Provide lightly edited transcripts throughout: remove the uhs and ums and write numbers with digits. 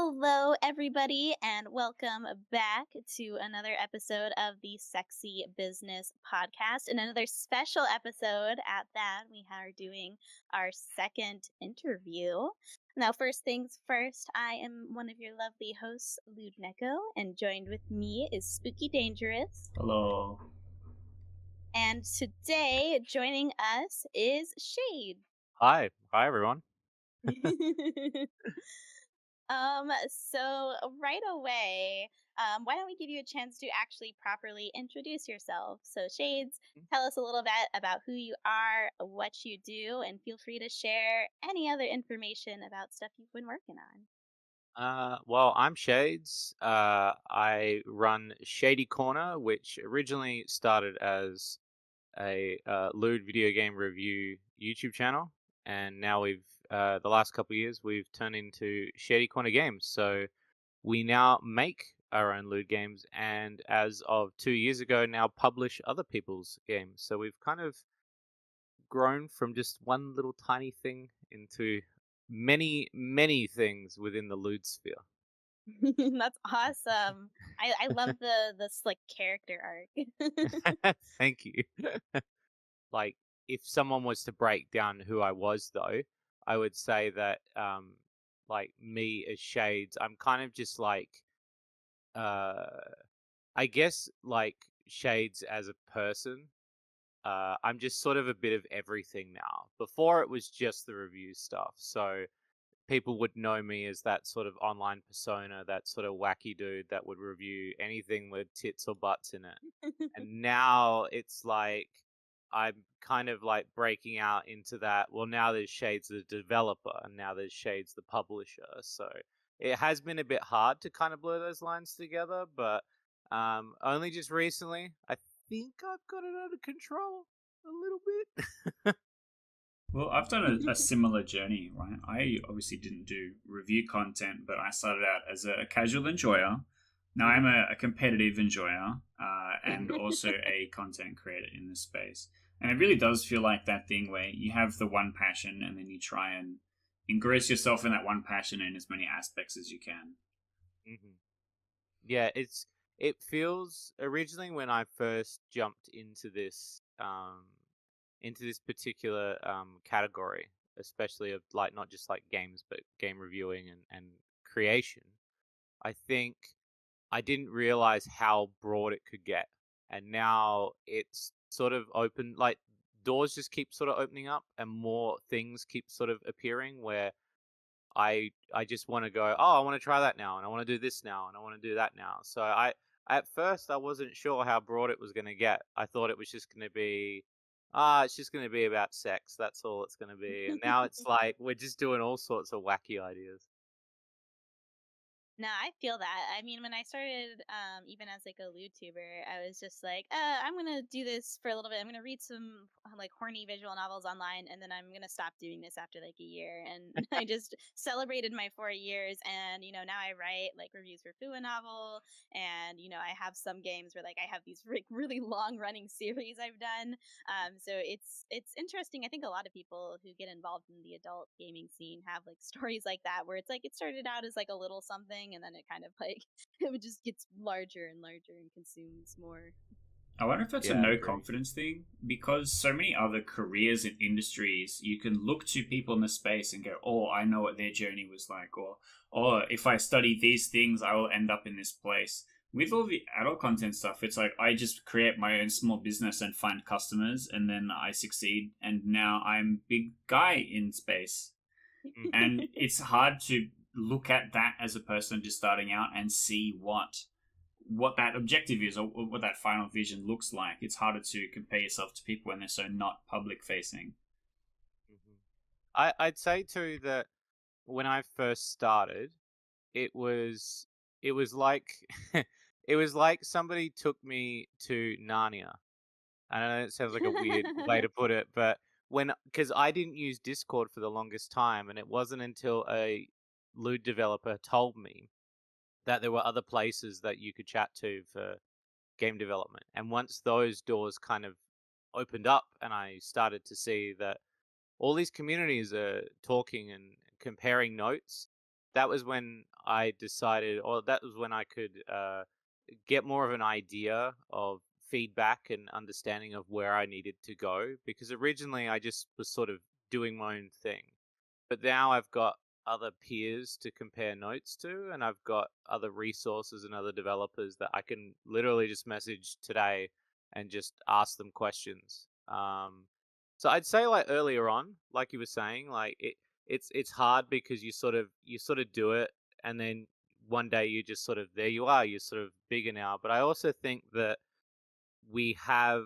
Hello, everybody, and welcome back to another episode of the Sexy Business Podcast, and another special episode at that. We are doing our second interview. Now, first things first, I am one of your lovely hosts, Lewd Neko, and joined with me is Spooky Dangerous. Hello. And today, joining us is Shade. Hi everyone. So right away, why don't we give you a chance to actually properly introduce yourself? So, Shades, tell us a little bit about who you are, what you do, and feel free to share any other information about stuff you've been working on. Well, I'm Shades. I run Shady Corner, which originally started as a lewd video game review YouTube channel, and now the last couple of years we've turned into Shady Corner Games. So we now make our own lewd games, and as of 2 years ago, now publish other people's games. So we've kind of grown from just one little tiny thing into many things within the lewd sphere. That's awesome. I love the like character arc. Thank you. Like, if someone was to break down who I was, though, I would say that, like me as Shades, I'm kind of just like, uh, I guess, like Shades as a person. I'm just sort of a bit of everything now. Before it was just the review stuff, so people would know me as that sort of online persona, that sort of wacky dude that would review anything with tits or butts in it. And now it's like I'm kind of like breaking out into that. Well, now there's Shades the developer, and now there's Shades the publisher. So it has been a bit hard to kind of blur those lines together, but only just recently, I think I've got it under control a little bit. Well, I've done a similar journey, right? I obviously didn't do review content, but I started out as a casual enjoyer. Now I'm a competitive enjoyer and also a content creator in this space. And it really does feel like that thing where you have the one passion and then you try and engross yourself in that one passion in as many aspects as you can. hmm Yeah, it feels originally when I first jumped into this particular category, especially of like not just like games but game reviewing and creation. I think I didn't realize how broad it could get, and now it's sort of open. Like doors just keep sort of opening up, and more things keep sort of appearing where I just want to go, oh, I want to try that now, and I want to do this now, and I want to do that now. So I at first I wasn't sure how broad it was going to get. I thought it was just going to be, it's just going to be about sex. That's all it's going to be. And now it's like we're just doing all sorts of wacky ideas. No, I feel that. I mean, when I started, even as like a YouTuber, I was just like, I'm gonna do this for a little bit. I'm gonna read some like horny visual novels online, and then I'm gonna stop doing this after like a year. And I just celebrated my 4 years, and now I write like reviews for Fua novel, and I have some games where like I have these like really long running series I've done. So it's interesting. I think a lot of people who get involved in the adult gaming scene have like stories like that where it's like it started out as like a little something and then it kind of like it just gets larger and larger and consumes more. I wonder if that's a Yeah, I no agree. confidence thing because so many other careers and industries, you can look to people in the space and go, "Oh, I know what their journey was like," or "Oh, if I study these things, I will end up in this place." With all the adult content stuff, it's like I just create my own small business and find customers, and then I succeed, and now I'm big guy in space. And it's hard to look at that as a person just starting out and see what that objective is or what that final vision looks like. It's harder to compare yourself to people when they're so not public facing. Mhm. I'd say too that when I first started, it was it was like it was like somebody took me to Narnia. I know it sounds like a weird way to put it, but because I didn't use Discord for the longest time, and it wasn't until a lewd developer told me that there were other places that you could chat to for game development. And once those doors kind of opened up, and I started to see that all these communities are talking and comparing notes, that was when I decided, or that was when I could get more of an idea of feedback and understanding of where I needed to go. Because originally I just was sort of doing my own thing, but now I've got other peers to compare notes to, and I've got other resources and other developers that I can literally just message today and just ask them questions. So I'd say like earlier on, like you were saying, like it's hard because you sort of do it, and then one day you just sort of there you are, you're sort of bigger now. But I also think that we have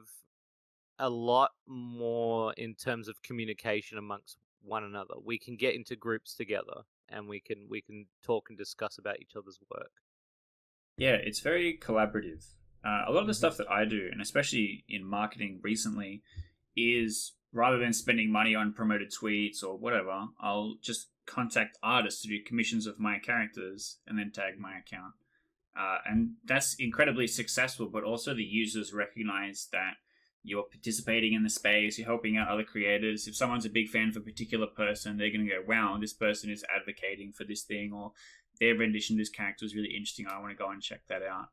a lot more in terms of communication amongst one another. We can get into groups together and we can talk and discuss about each other's work. Yeah, it's very collaborative. A lot of the Mm-hmm. stuff that I do, and especially in marketing recently, is rather than spending money on promoted tweets or whatever, I'll just contact artists to do commissions of my characters and then tag my account. And that's incredibly successful, but also the users recognize that you're participating in the space, you're helping out other creators. If someone's a big fan of a particular person, they're going to go, wow, this person is advocating for this thing, or their rendition of this character was really interesting. I want to go and check that out.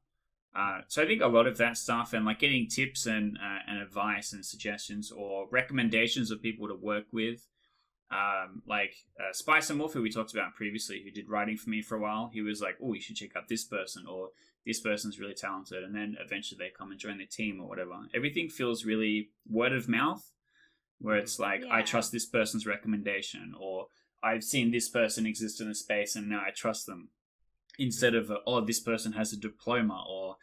So I think a lot of that stuff and like getting tips and advice and suggestions or recommendations of people to work with, like Spice and Wolf, who we talked about previously, who did writing for me for a while. He was like, "Oh, you should check out this person," or "This person's really talented," and then eventually they come and join the team or whatever. Everything feels really word of mouth, where it's like, "I Yeah. trust this person's recommendation," or "I've seen this person exist in the space and now I trust them." Instead of, "Oh, this person has a diploma," or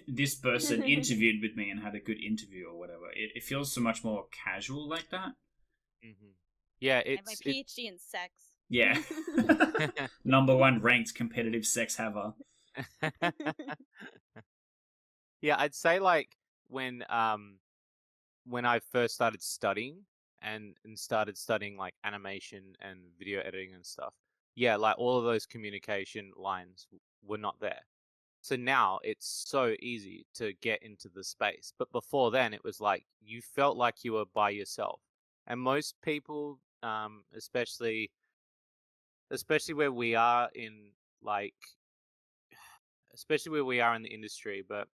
"This person interviewed with me and had a good interview," or whatever. It feels so much more casual like that. Mm-hmm. Yeah, I have my it. PhD in sex. Yeah. Number one ranked competitive sex haver. Yeah, I'd say like when I first started studying and started studying like animation and video editing and stuff. Yeah, like all of those communication lines were not there. So now it's so easy to get into the space. But before then, it was like you felt like you were by yourself. And most people, especially where we are in like, especially where we are in the industry, but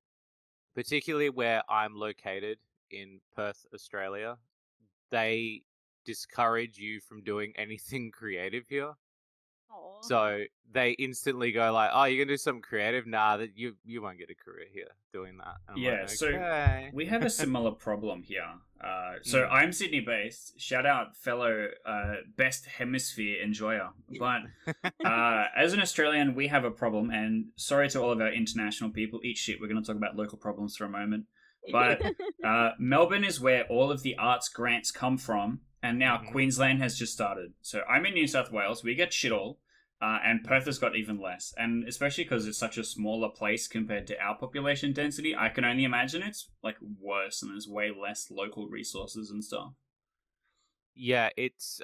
particularly where I'm located in Perth, Australia, they discourage you from doing anything creative here. Oh. So they instantly go like, "Oh, you're gonna do something creative? Nah, that you won't get a career here doing that." And I'm like, Yeah, so okay. we have a similar problem here. So Mm. I'm Sydney based. Shout out, fellow best hemisphere enjoyer. But as an Australian, we have a problem, and sorry to all of our international people. Eat shit. We're going to talk about local problems for a moment. But Melbourne is where all of the arts grants come from, and now Hmm. Queensland has just started. So I'm in New South Wales. We get shit all. And Perth has got even less. And especially because it's such a smaller place compared to our population density, I can only imagine it's like worse and there's way less local resources and stuff. Yeah, it's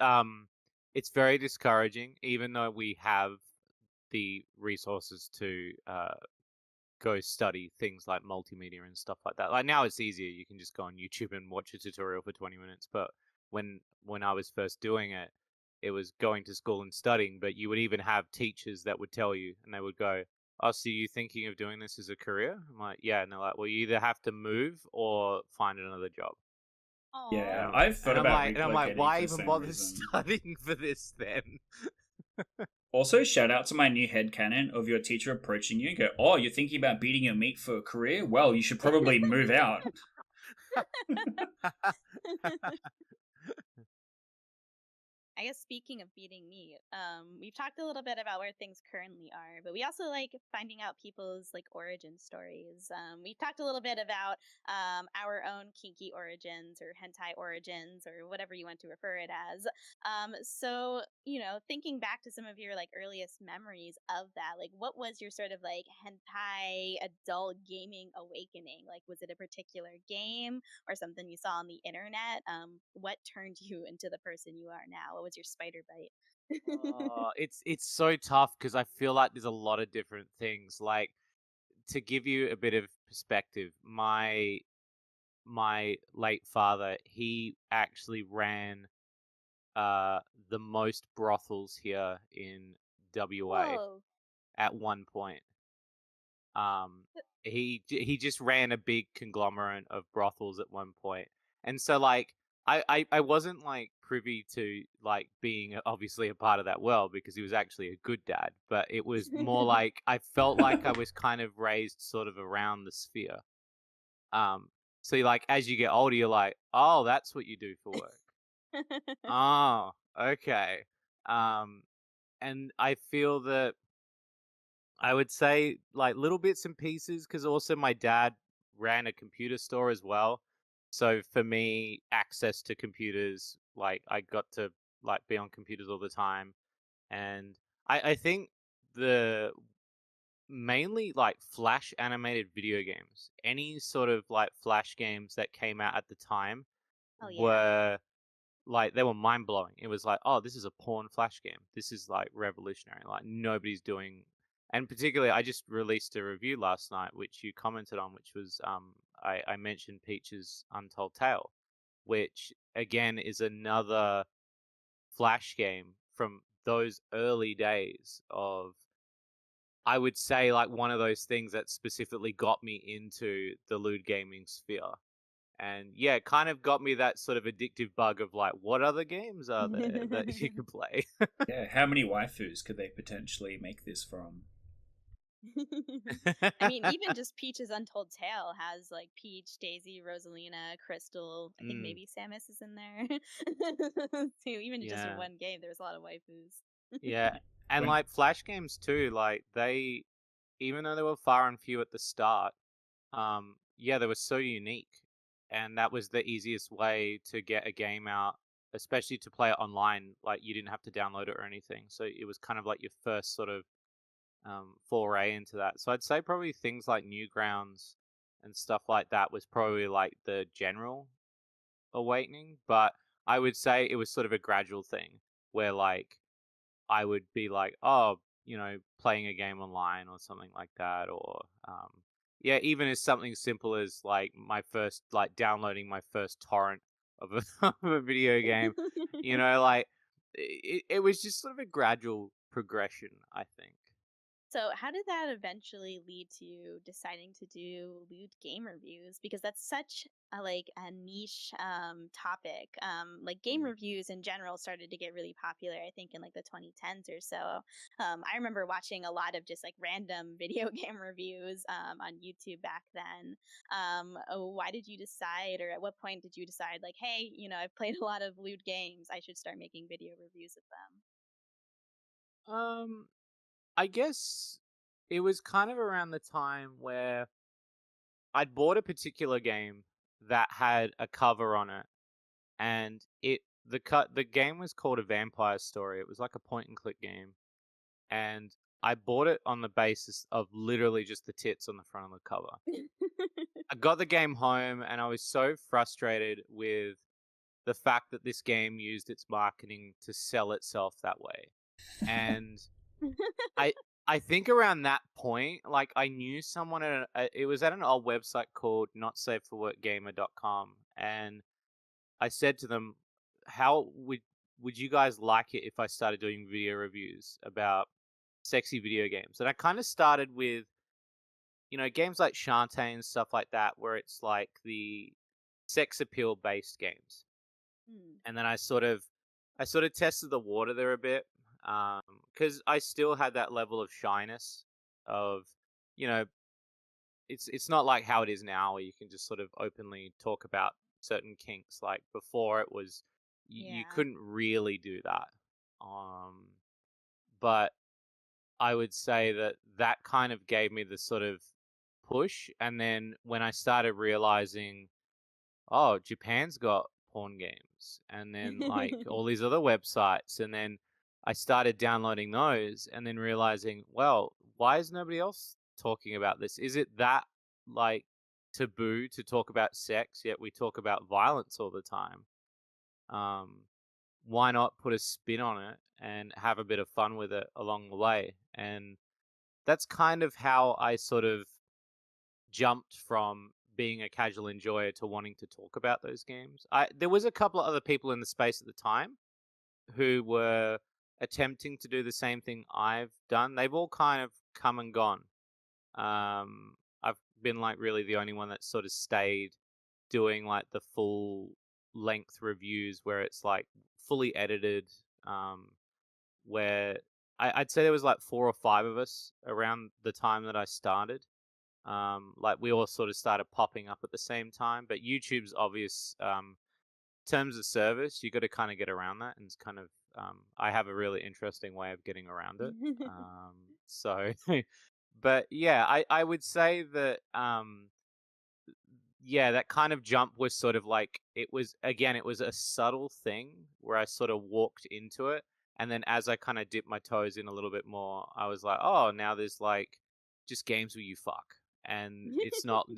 very discouraging, even though we have the resources to go study things like multimedia and stuff like that. Like now it's easier. You can just go on YouTube and watch a tutorial for 20 minutes. But when I was first doing it, it was going to school and studying, but you would even have teachers that would tell you and they would go, "Oh, so you thinking of doing this as a career?" I'm like, "Yeah." And they're like, "Well, you either have to move or find another job." And Yeah, Oh. I've thought about I'm like, relocating for why the even same bother reason. studying for this then? Also, shout out to my new headcanon of your teacher approaching you and go, "Oh, you're thinking about beating your meat for a career? Well, you should probably move out." I guess speaking of beating meat, we've talked a little bit about where things currently are, but we also like finding out people's like origin stories. We've talked a little bit about our own kinky origins or hentai origins or whatever you want to refer it as. So thinking back to some of your like earliest memories of that, like what was your sort of like hentai adult gaming awakening? Like, was it a particular game? Or something you saw on the internet? What turned you into the person you are now? What was your spider bite? It's so tough because I feel like there's a lot of different things. Like to give you a bit of perspective, my late father, he actually ran uh the most brothels here in WA Whoa. at one point. He just ran a big conglomerate of brothels at one point, and so like I wasn't like privy to like being obviously a part of that world because he was actually a good dad, but it was more like I felt like I was kind of raised sort of around the sphere. Um, so like as you get older, you're like, oh, that's what you do for work. Oh, okay. Um, and I feel that I would say like little bits and pieces because also my dad ran a computer store as well. So for me, access to computers, like I got to like be on computers all the time. And I think the mainly like flash animated video games, any sort of like flash games that came out at the time Oh yeah. were like they were mind blowing. It was like, oh, this is a porn flash game. This is like revolutionary. Like nobody's doing. And particularly, I just released a review last night, which you commented on, which was I mentioned Peach's Untold Tale, which again is another flash game from those early days of. I would say like one of those things that specifically got me into the lewd gaming sphere. And yeah, it kind of got me that sort of addictive bug of like, what other games are there that you can play? Yeah, how many waifus could they potentially make this from? I mean, even just Peach's Untold Tale has like Peach, Daisy, Rosalina, Crystal. I think Mm, maybe Samus is in there too. Even just in yeah, one game, there's a lot of waifus. yeah, and When like Flash games too. Like even though they were far and few at the start, yeah, they were so unique, and that was the easiest way to get a game out, especially to play it online. Like you didn't have to download it or anything, so it was kind of like your first sort of foray into that. So I'd say probably things like Newgrounds and stuff like that was probably like the general awakening, but I would say it was sort of a gradual thing where like I would be like, oh, playing a game online or something like that, or yeah, even as something simple as like my first like downloading my first torrent of a, of a video game, like it was just sort of a gradual progression, I think. So, how did that eventually lead to you deciding to do lewd game reviews? Because that's such a like a niche topic. Like game Mm. reviews in general started to get really popular, I think, in like the 2010s or so. I remember watching a lot of just like random video game reviews on YouTube back then. Why did you decide, or at what point did you decide, like, hey, I've played a lot of lewd games, I should start making video reviews of them? Um, I guess it was kind of around the time where I'd bought a particular game that had a cover on it, and the game was called A Vampire Story. It was like a point and click game, and I bought it on the basis of literally just the tits on the front of the cover. I got the game home, and I was so frustrated with the fact that this game used its marketing to sell itself that way, and I I think around that point, like I knew someone it was at an old website called notsafeforworkgamer.com, and I said to them, "How would you guys like it if I started doing video reviews about sexy video games?" And I kind of started with games like Shantae and stuff like that, where it's like the sex appeal based games, Hmm. and then I sort of tested the water there a bit because I still had that level of shyness of you know it's not like how it is now where you can just sort of openly talk about certain kinks. Like before, it was you Yeah. couldn't really do that. But I would say that that kind of gave me the sort of push, and then when I started realizing, oh, Japan's got porn games, and then like all these other websites, and then I started downloading those, and then realizing, well, why is nobody else talking about this? Is it that like taboo to talk about sex, yet we talk about violence all the time? Um, why not put a spin on it and have a bit of fun with it along the way? And that's kind of how I sort of jumped from being a casual enjoyer to wanting to talk about those games. There was a couple of other people in the space at the time who were attempting to do the same thing I've done. They've all kind of come and gone. I've been like really the only one that's sort of stayed doing like the full length reviews where it's like fully edited. Where I'd say there was like 4 or 5 of us around the time that I started. Like we all sort of started popping up at the same time, but YouTube's obvious terms of service, you got to kind of get around that, and it's kind of I have a really interesting way of getting around it. So, but yeah, I would say that yeah, that kind of jump was sort of like it was again, it was a subtle thing where I sort of walked into it, and then as I kind of dipped my toes in a little bit more, I was like, oh, now there's like just games where you fuck, and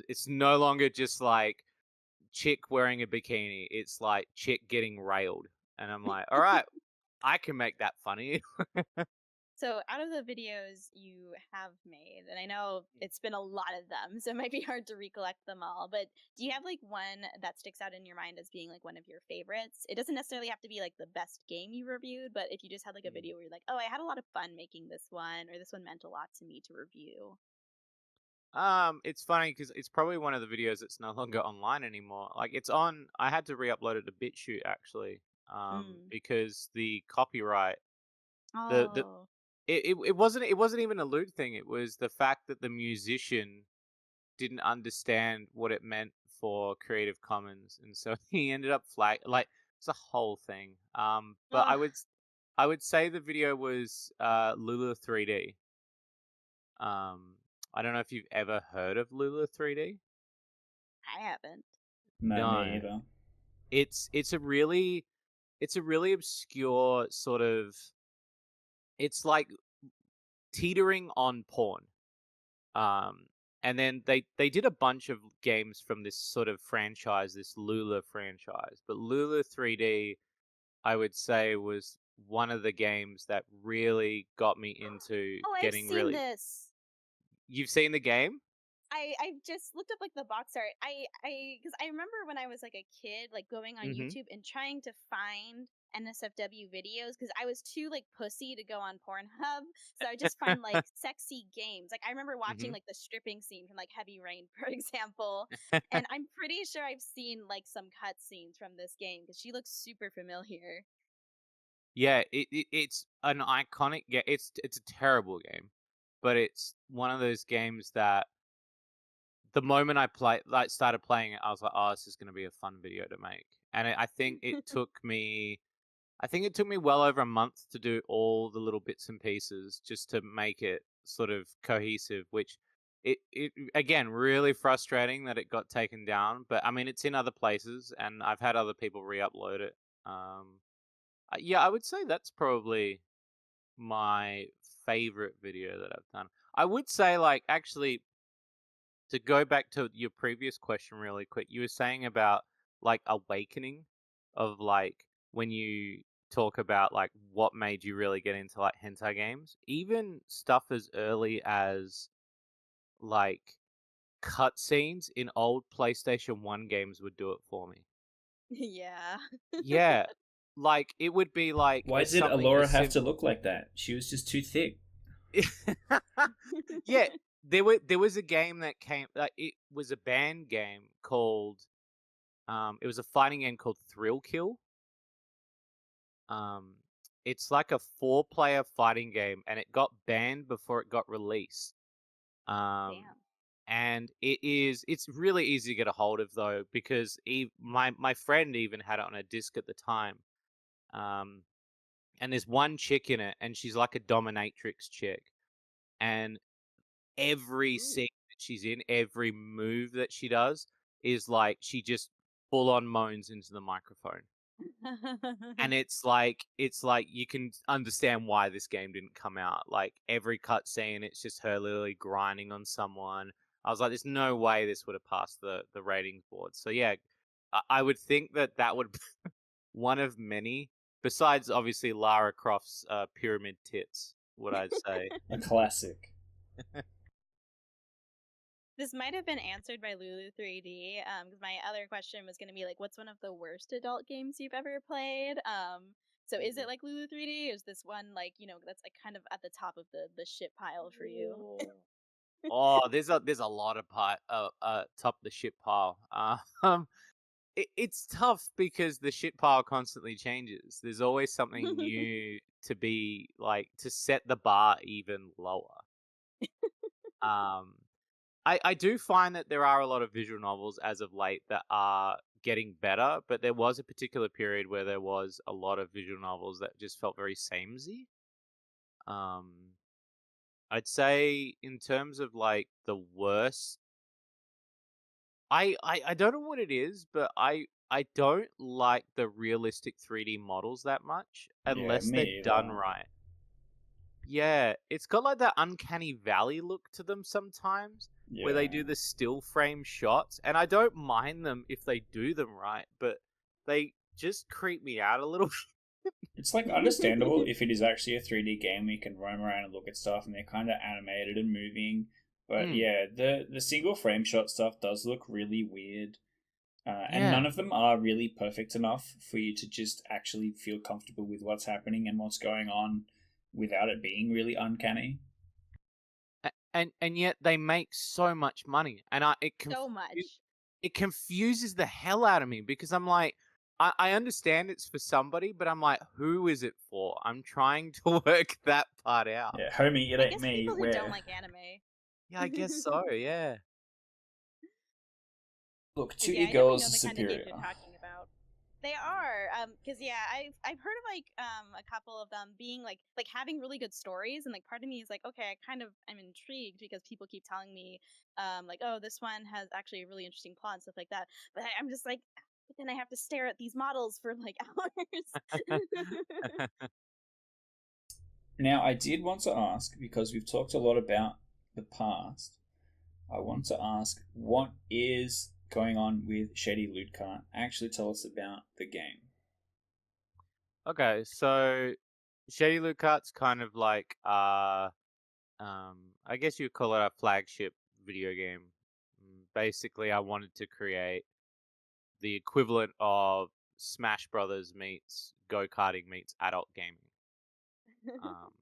it's no longer just like chick wearing a bikini. It's like chick getting railed. And I'm like, all right, I can make that funny. So, out of the videos you have made, and I know it's been a lot of them, so it might be hard to recollect them all, but do you have like one that sticks out in your mind as being like one of your favorites? It doesn't necessarily have to be like the best game you reviewed, but if you just had like a video where you're like, oh, I had a lot of fun making this one, or this one meant a lot to me to review. It's funny because it's probably one of the videos that's no longer online anymore. Like it's on, I had to re-upload it to BitChute actually, Mm. because the copyright, the Oh. it wasn't even a lewd thing. It was the fact that the musician didn't understand what it meant for Creative Commons, and so he ended up like it's a whole thing. But Ugh, I would say the video was Lula 3D. Um, I don't know if you've ever heard of Lula 3D. I haven't. No, me No, either. it's a really obscure sort of. It's like teetering on porn. Um, and then they did a bunch of games from this sort of franchise, this Lula franchise. But Lula 3D, I would say, was one of the games that really got me into Oh, I've getting seen really. this. You've seen the game? I just looked up like the box art. I because I remember when I was like a kid, like going on Mm-hmm. YouTube and trying to find NSFW videos because I was too like pussy to go on Pornhub, so I would just find like sexy games. Like I remember watching Mm-hmm. like the stripping scene from like Heavy Rain, for example, and I'm pretty sure I've seen like some cut scenes from this game because she looks super familiar. Yeah, it's an iconic game. It's a terrible game, but it's one of those games that the moment started playing it, I was like, "Oh, this is going to be a fun video to make." And I think it took me well over a month to do all the little bits and pieces just to make it sort of cohesive. Which it again really frustrating that it got taken down. But I mean, it's in other places, and I've had other people re-upload it. Yeah, I would say that's probably my favorite video that I've done. I would say, like, actually, to go back to your previous question really quick, you were saying about like awakening of like when you talk about like what made you really get into like hentai games, even stuff as early as like cutscenes in old PlayStation 1 games would do it for me. Yeah. Yeah. Like it would be like Why did something Alora as have to simple. look like that? She was just too thick. Yeah, there was a game that came like it was a band game called it was a fighting game called Thrill Kill. Um it's like a 4-player fighting game and it got banned before it got released. Um Damn. and it's really easy to get a hold of though because my friend even had it on a disc at the time. Um and there's one chick in it and she's like a dominatrix chick and every Ooh. scene that she's in, every move that she does is like she just full on moans into the microphone. And it's like you can understand why this game didn't come out. Like every cutscene, it's just her literally grinding on someone. I was like, there's no way this would have passed the ratings board. So yeah, I would think that would one of many, besides obviously Lara Croft's pyramid tits. What I'd say. A classic. This might have been answered by Lulu 3D, because my other question was going to be like, what's one of the worst adult games you've ever played? So is it like Lulu 3D? Or is this one like, that's like kind of at the top of the shit pile for you? Oh, there's a lot of top of the shit pile. Um, it's tough because the shit pile constantly changes. There's always something new to be like to set the bar even lower. Um, I do find that there are a lot of visual novels as of late that are getting better, but there was a particular period where there was a lot of visual novels that just felt very samey. Um, I'd say in terms of like the worst, I don't know what it is, but I don't like the realistic 3D models that much Yeah, unless they're me done either. right. Yeah, it's got like that uncanny valley look to them sometimes, where they do Yeah. the still frame shots, and I don't mind them if they do them right, but they just creep me out a little. It's like understandable if it is actually a 3D game where you can roam around and look at stuff and they're kind of animated and moving. But Mm, yeah, the single frame shot stuff does look really weird. And yeah. none of them are really perfect enough for you to just actually feel comfortable with what's happening and what's going on without it being really uncanny. And yet they make so much money, and So much. it confuses the hell out of me because I'm like, I understand it's for somebody, but I'm like, who is it for? I'm trying to work that part out. Yeah, homie, it I ain't guess me. people who don't Where? like anime. Yeah, I guess so. Yeah. Look, Because 2D yeah, I definitely girls know are the kind of games superior. you're talking about. They are, because yeah, I've heard of like a couple of them being like having really good stories, and like part of me is like, okay, I'm intrigued because people keep telling me, like, oh, this one has actually a really interesting plot and stuff like that. But I'm just like, but then I have to stare at these models for like hours. Now, I did want to ask, because we've talked a lot about the past, I want to ask what is going on with Shady Lewd Neko. Actually, tell us about the game. Okay, so Shady Loot Cart's kind of like I guess you'd call it a flagship video game. Basically, I wanted to create the equivalent of Smash Brothers meets go karting meets adult gaming. Um,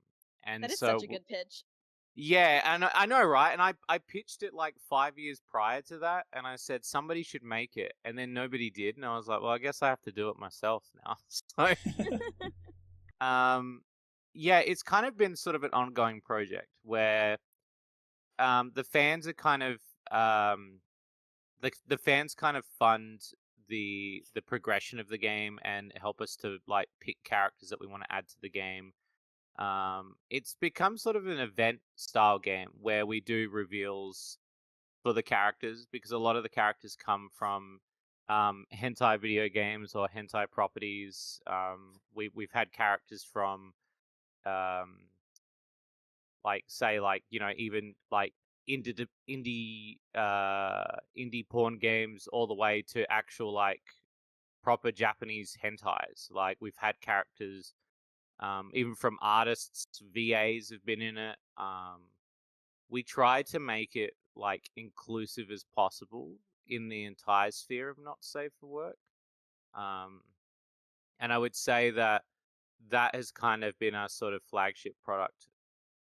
That and is such so a good pitch. yeah, and I know, right? And I pitched it like 5 years prior to that, and I said somebody should make it, and then nobody did, and I was like, well, I guess I have to do it myself now. So um, yeah, it's kind of been sort of an ongoing project where the fans are kind of the fans kind of fund the progression of the game and help us to like pick characters that we want to add to the game. It's become sort of an event style game where we do reveals for the characters because a lot of the characters come from hentai video games or hentai properties. We've had characters from um, like say like even like indie porn games all the way to actual like proper Japanese hentais. Like we've had characters even from artists, VAs have been in it. We try to make it like inclusive as possible in the entire sphere of not safe for work. Um, and I would say that that has kind of been our sort of flagship product,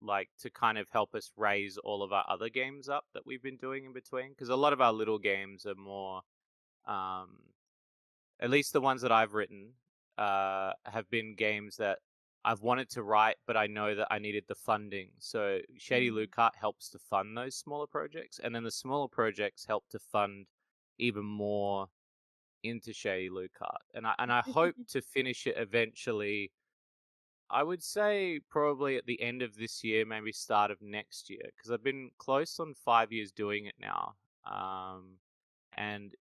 like to kind of help us raise all of our other games up that we've been doing in between. Because a lot of our little games are more, um, at least the ones that I've written, have been games that I've wanted to write, but I know that I needed the funding. So Shady Mm. Lucat helps to fund those smaller projects, and then the smaller projects help to fund even more into Shady Lucat. And I hope to finish it eventually. I would say probably at the end of this year, maybe start of next year, because I've been close on 5 years doing it now. And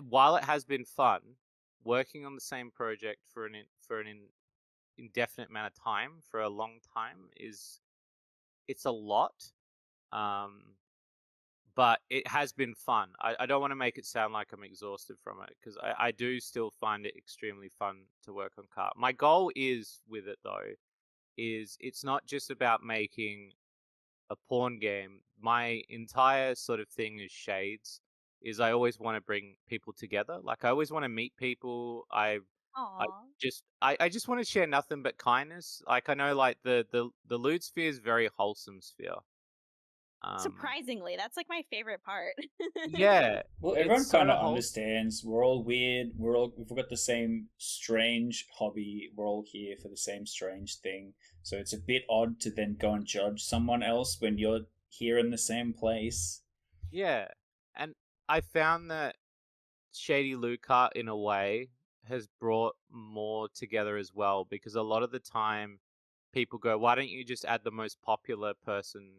while it has been fun, working on the same project for an indefinite amount of time for a long time it's a lot. Um, but it has been fun. I don't want to make it sound like I'm exhausted from it because I do still find it extremely fun to work on Cart. My goal is with it though is it's not just about making a porn game. My entire sort of thing is shades. Is I always want to bring people together. Like I always want to meet people. I Aw. I just want to share nothing but kindness. Like I know like the lewd sphere is very wholesome sphere. Um Surprisingly, that's, like, my favorite part. yeah, Well, it's everyone kind so of wholesome. understands. We're all weird. We've got the same strange hobby. We're all here for the same strange thing. So it's a bit odd to then go and judge someone else when you're here in the same place. Yeah. And I found that Shady Luca in a way has brought more together as well because a lot of the time people go, why don't you just add the most popular person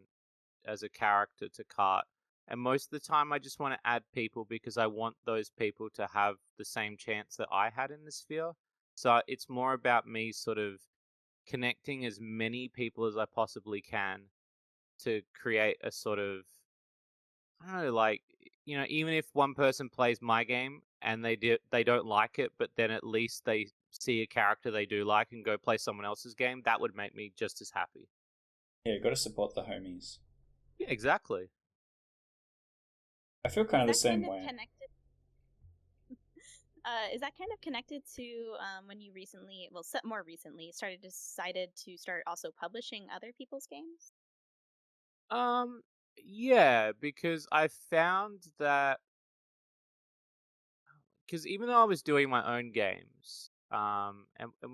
as a character to cart? And most of the time I just want to add people because I want those people to have the same chance that I had in the sphere. So it's more about me sort of connecting as many people as I possibly can to create a sort of I don't know, like even if one person plays my game and they don't like it, but then at least they see a character they do like and go play someone else's game, that would make me just as happy. Yeah, got to support the homies. Yeah, exactly. I feel kind Is of the that same kind of way. connected is that kind of connected to, when you recently well, more recently, decided to start also publishing other people's games? Um, yeah, because I found that because even though I was doing my own games, and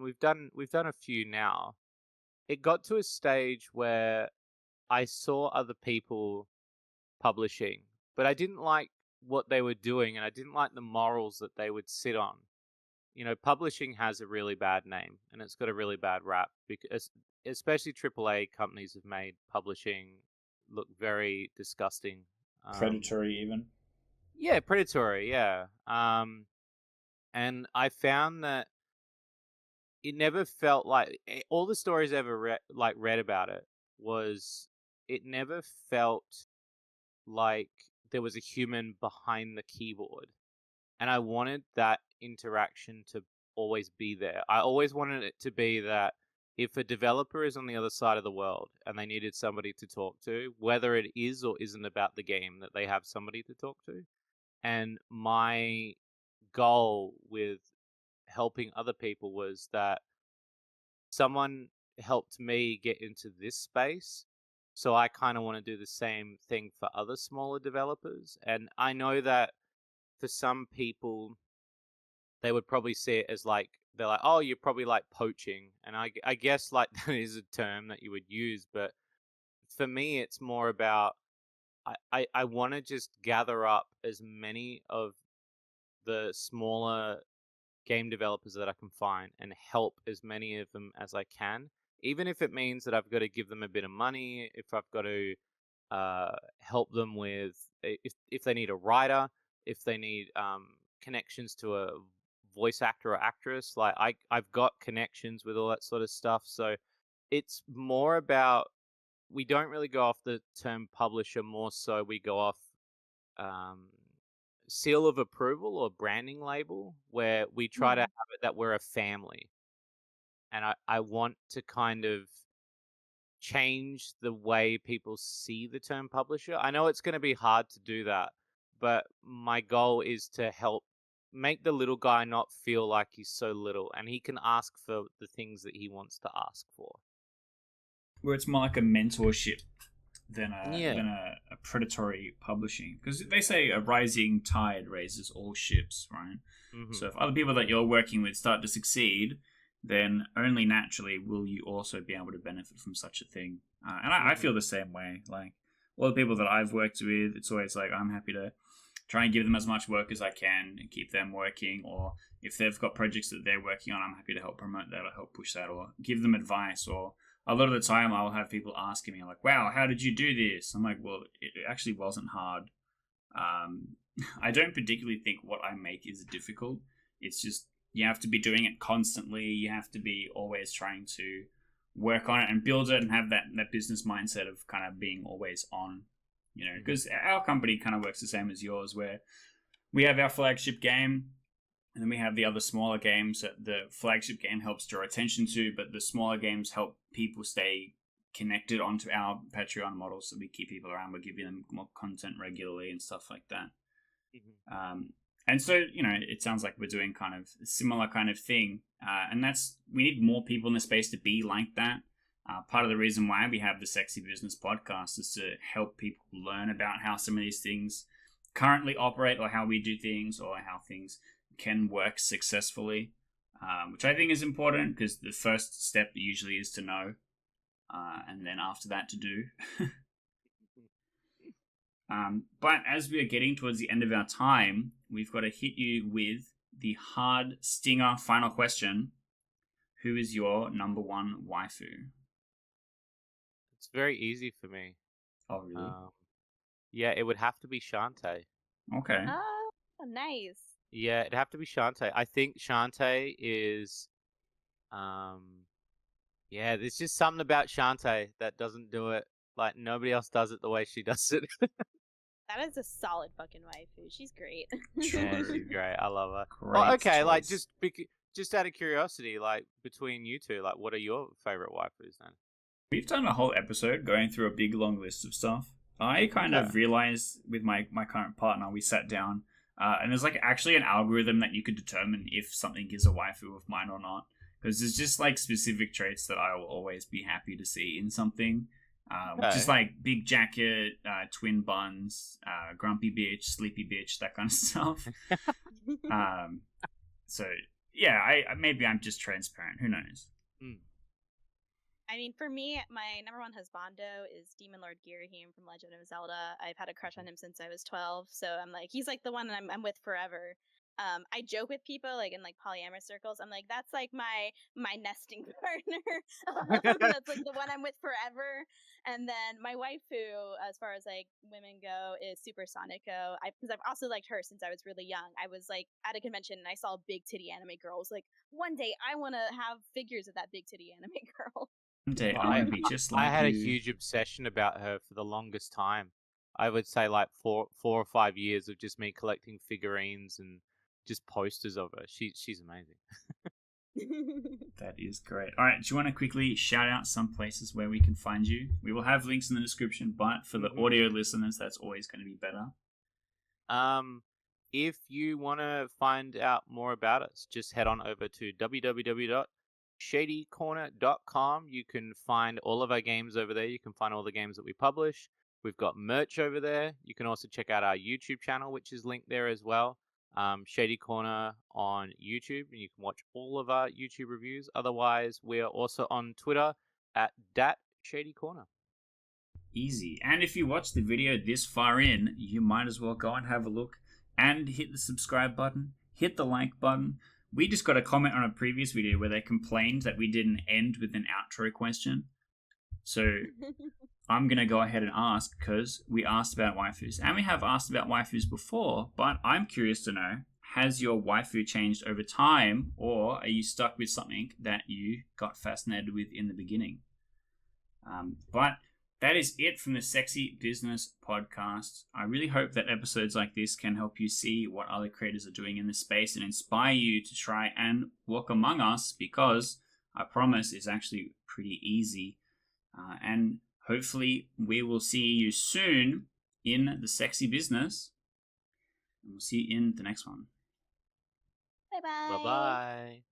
we've done a few now, it got to a stage where I saw other people publishing, but I didn't like what they were doing and I didn't like the morals that they would sit on. Publishing has a really bad name and it's got a really bad rap because especially AAA companies have made publishing look very disgusting. Um, Predatory, even. yeah, predatory, yeah. And I found that it never felt like all the stories I ever read about it was it never felt like there was a human behind the keyboard. And I wanted that interaction to always be there. I always wanted it to be that if a developer is on the other side of the world and they needed somebody to talk to, whether it is or isn't about the game, that they have somebody to talk to. And my goal with helping other people was that someone helped me get into this space. So I kind of want to do the same thing for other smaller developers. And I know that for some people, they would probably see it as like, they're like, oh, you're probably like poaching. And I guess like that is a term that you would use. But for me, it's more about I want to just gather up as many of the smaller game developers that I can find and help as many of them as I can, even if it means that I've got to give them a bit of money, if I've got to help them with if they need a writer, if they need connections to a voice actor or actress. Like I've got connections with all that sort of stuff, so it's more about we don't really go off the term publisher, more so we go off um, seal of approval or branding label where we try to Hmm. have it that we're a family. And I want to kind of change the way people see the term publisher. I know it's going to be hard to do that, but my goal is to help make the little guy not feel like he's so little and he can ask for the things that he wants to ask for. Where it's more like a mentorship than Yeah. a predatory publishing, because they say a rising tide raises all ships, right? Hmm. So if other people that you're working with start to succeed, then only naturally will you also be able to benefit from such a thing. And I Hmm. feel the same way. Like all the people that I've worked with, it's always like I'm happy to try and give them as much work as I can and keep them working. Or if they've got projects that they're working on, I'm happy to help promote that or help push that or give them advice. Or a lot of the time, I'll have people asking me, like, wow, how did you do this? I'm like, well, it actually wasn't hard. Um, I don't particularly think what I make is difficult. It's just you have to be doing it constantly. You have to be always trying to work on it and build it and have that business mindset of kind of being always on. Hmm. Because our company kind of works the same as yours, where we have our flagship game, and then we have the other smaller games that the flagship game helps draw attention to, but the smaller games help people stay connected onto our Patreon model, so we keep people around. We're giving them more content regularly and stuff like that. Hmm. Um, And so, it sounds like we're doing kind of a similar kind of thing. And we need more people in the space to be like that. Part of the reason why we have the Sexy Business podcast is to help people learn about how some of these things currently operate, or how we do things, or how things can work successfully, which I think is important, because the first step usually is to know, and then after that to do. But as we are getting towards the end of our time, we've got to hit you with the hard stinger final question. Who is your number one waifu? It's very easy for me. Oh, really? Yeah, it would have to be Shantae. Okay. Oh, nice. Yeah, it'd have to be Shantae. I think Shantae is, yeah, there's just something about Shantae that doesn't do it like nobody else does it the way she does it. That is a solid fucking waifu. She's great. Yeah, True. she's great. I love her. Great Well, okay, choice. like just out of curiosity, like between you two, like what are your favorite waifus then? We've done a whole episode going through a big long list of stuff. I kind of realized with my current partner, we sat down, and there's like actually an algorithm that you could determine if something is a waifu of mine or not. Because there's just like specific traits that I will always be happy to see in something. Just like big jacket, twin buns, grumpy bitch, sleepy bitch, that kind of stuff. So yeah, maybe I'm just transparent. Who knows? I mean, for me, my number one husbando is Demon Lord Girahim from Legend of Zelda. I've had a crush on him since I was 12, so I'm like, he's like the one I'm with forever. I joke with people like in like polyamorous circles. I'm like, that's like my nesting partner. That's like the one I'm with forever. And then my waifu, as far as like women go, is Super Sonico. Because I've also liked her since I was really young. I was like at a convention and I saw a big titty anime girl. I was like, one day I want to have figures of that big titty anime girl. One day I want to be just like I had you. a huge obsession about her for the longest time. I would say like 4 or 5 years of just me collecting figurines and just posters of her. She's amazing. That is great. All right, do you want to quickly shout out some places where we can find you? We will have links in the description, but for the audio listeners, that's always going to be better. If you want to find out more about us, just head on over to www.shadycorner.com. You can find all of our games over there. You can find all the games that we publish. We've got merch over there. You can also check out our YouTube channel, which is linked there as well. Shady Corner on YouTube, and you can watch all of our YouTube reviews. Otherwise, we are also on Twitter at @ShadyCorner. Easy. And if you watch the video this far in, you might as well go and have a look and hit the subscribe button, hit the like button. We just got a comment on a previous video where they complained that we didn't end with an outro question. So I'm going to go ahead and ask, because we asked about waifus, and we have asked about waifus before, but I'm curious to know, has your waifu changed over time, or are you stuck with something that you got fascinated with in the beginning? But that is it from the Sexy Business Podcast. I really hope that episodes like this can help you see what other creators are doing in this space and inspire you to try and walk among us, because I promise it's actually pretty easy. And hopefully we will see you soon in the Sexy Business. And we'll see you in the next one. Bye-bye. Bye-bye.